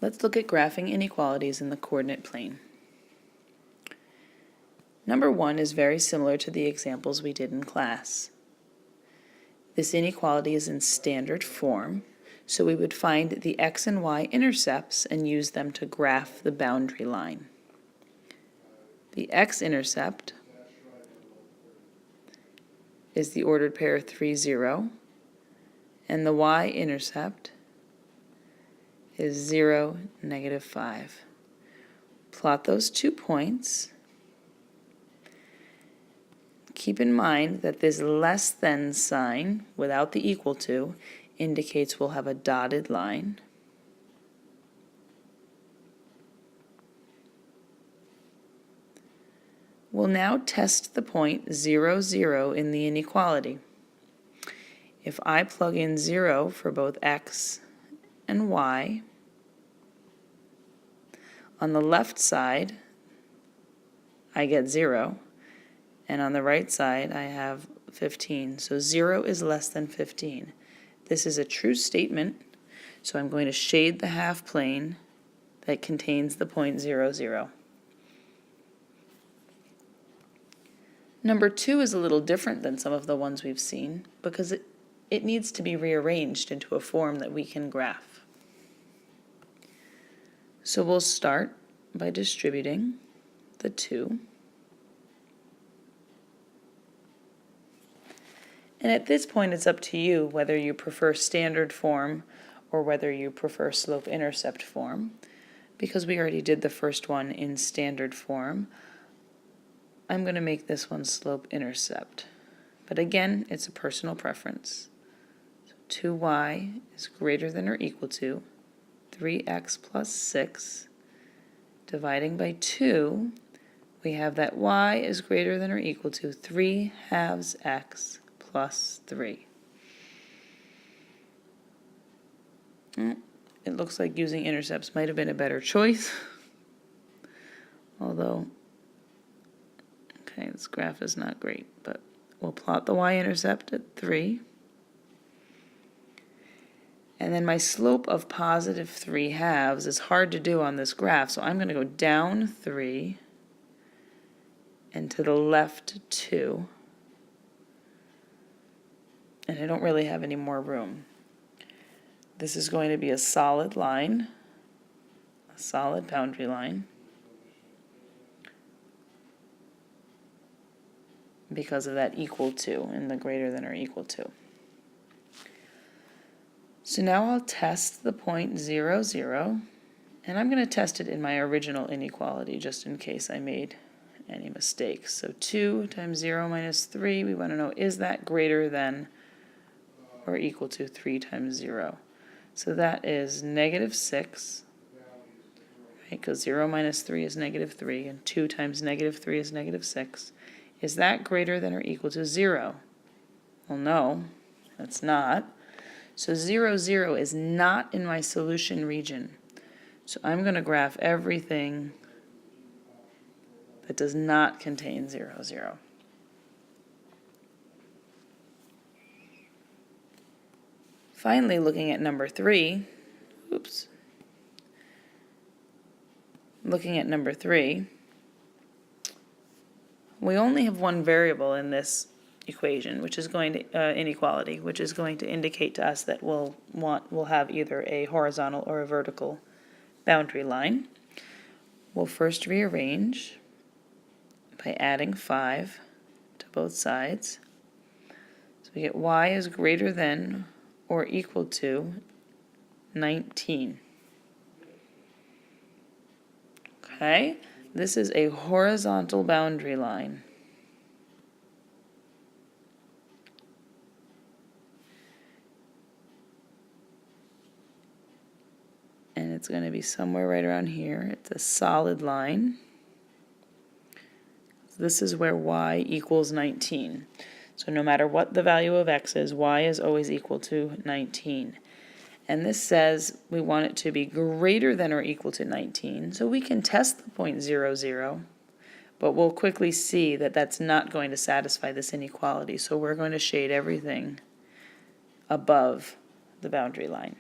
Let's look at graphing inequalities in the coordinate plane. Number 1 is very similar to the examples we did in class. This inequality is in standard form, so we would find the x and y intercepts and use them to graph the boundary line. The x-intercept is the ordered pair 3, 0, and the y-intercept is 0, -5. Plot those 2 points. Keep in mind that this less than sign, without the equal to, indicates we'll have a dotted line. We'll now test the point 0, 0 in the inequality. If I plug in 0 for both x and y, on the left side I get 0, and on the right side I have 15. So 0 is less than 15. This is a true statement, so I'm going to shade the half plane that contains the point 0, 0. Number 2 is a little different than some of the ones we've seen because it needs to be rearranged into a form that we can graph. So we'll start by distributing the 2. And at this point it's up to you whether you prefer standard form or whether you prefer slope-intercept form. Because we already did the first one in standard form, I'm going to make this one slope-intercept. But again, it's a personal preference. So 2y is greater than or equal to 3x plus 6. Dividing by 2, we have that y is greater than or equal to 3 halves x plus 3. It looks like using intercepts might have been a better choice. Although, okay, this graph is not great, but we'll plot the y-intercept at 3. And then my slope of positive 3 halves is hard to do on this graph, so I'm going to go down 3 and to the left 2. And I don't really have any more room. This is going to be a solid line, a solid boundary line, because of that equal to in the greater than or equal to. So now I'll test the point 0, 0, and I'm going to test it in my original inequality just in case I made any mistakes. So 2 times 0 minus 3, we want to know, is that greater than or equal to 3 times 0? So that is -6, right, because 0 minus 3 is -3, and 2 times -3 is -6. Is that greater than or equal to 0? Well, no, it's not. So 0, 0 is not in my solution region. So I'm going to graph everything that does not contain 0, 0. Finally, looking at number 3, looking at number 3, we only have one variable in this equation, which is going to inequality, which is going to indicate to us that we'll have either a horizontal or a vertical boundary line. We'll first rearrange by adding 5 to both sides. So we get y is greater than or equal to 19. Okay, this is a horizontal boundary line. And it's going to be somewhere right around here. It's a solid line. This is where y equals 19. So no matter what the value of x is, y is always equal to 19. And this says we want it to be greater than or equal to 19. So we can test the point 0, 0, but we'll quickly see that that's not going to satisfy this inequality. So we're going to shade everything above the boundary line.